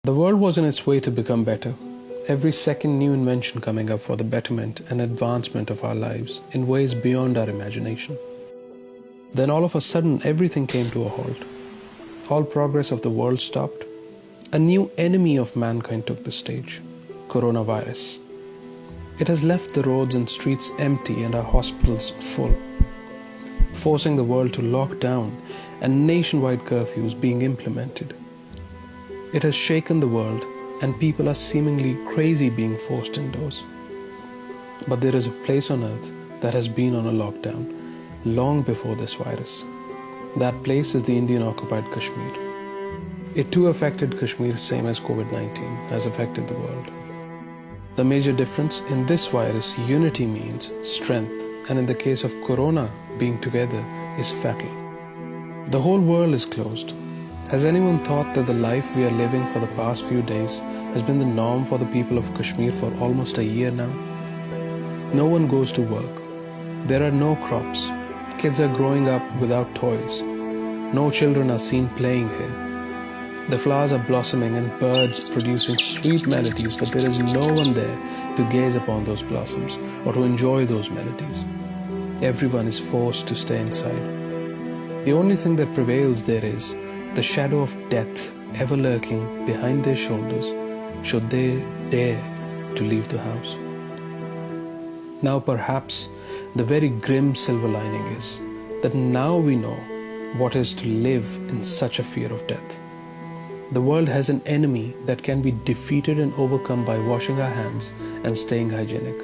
The world was in its way to become better. Every second new invention coming up for the betterment and advancement of our lives in ways beyond our imagination. Then all of a sudden everything came to a halt. All progress of the world stopped. A new enemy of mankind took the stage, coronavirus. It has left the roads and streets empty and our hospitals full, forcing the world to lock down and nationwide curfews being implemented. It has shaken the world and people are seemingly crazy being forced indoors. But there is a place on earth that has been on a lockdown long before this virus. That place is the Indian-occupied Kashmir. It too affected Kashmir same as COVID-19 has affected the world. The major difference in this virus, unity means strength, and in the case of corona, being together is fatal. The whole world is closed. Has anyone thought that the life we are living for the past few days has been the norm for the people of Kashmir for almost a year now? No one goes to work. There are no crops. Kids are growing up without toys. No children are seen playing here. The flowers are blossoming and birds producing sweet melodies, but there is no one there to gaze upon those blossoms or to enjoy those melodies. Everyone is forced to stay inside. The only thing that prevails there is the shadow of death ever lurking behind their shoulders should they dare to leave the house. Now perhaps the very grim silver lining is that now we know what it is to live in such a fear of death. The world has an enemy that can be defeated and overcome by washing our hands and staying hygienic.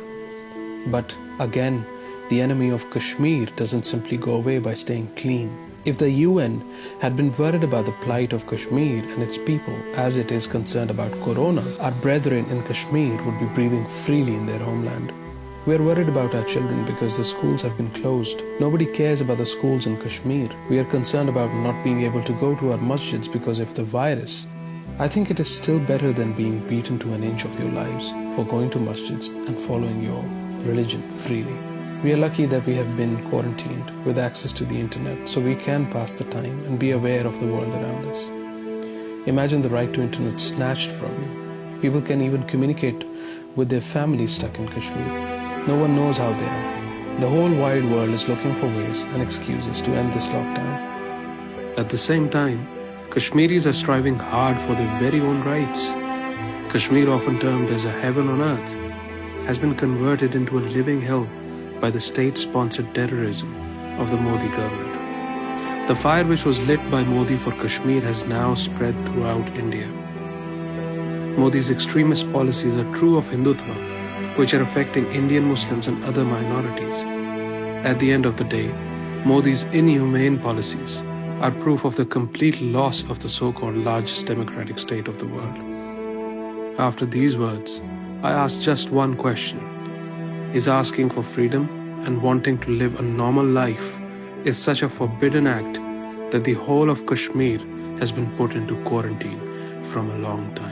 But again, the enemy of Kashmir doesn't simply go away by staying clean. If the UN had been worried about the plight of Kashmir and its people as it is concerned about corona, our brethren in Kashmir would be breathing freely in their homeland. We are worried about our children because the schools have been closed. Nobody cares about the schools in Kashmir. We are concerned about not being able to go to our masjids because of the virus. I think it is still better than being beaten to an inch of your lives for going to masjids and following your religion freely. We are lucky that we have been quarantined with access to the internet so we can pass the time and be aware of the world around us. Imagine the right to internet snatched from you. People can even communicate with their families stuck in Kashmir. No one knows how they are. The whole wide world is looking for ways and excuses to end this lockdown. At the same time, Kashmiris are striving hard for their very own rights. Kashmir, often termed as a heaven on earth, has been converted into a living hell by the state-sponsored terrorism of the Modi government. The fire which was lit by Modi for Kashmir has now spread throughout India. Modi's extremist policies are true of Hindutva, which are affecting Indian Muslims and other minorities. At the end of the day, Modi's inhumane policies are proof of the complete loss of the so-called largest democratic state of the world. After these words, I ask just one question. Is asking for freedom and wanting to live a normal life is such a forbidden act that the whole of Kashmir has been put into quarantine from a long time?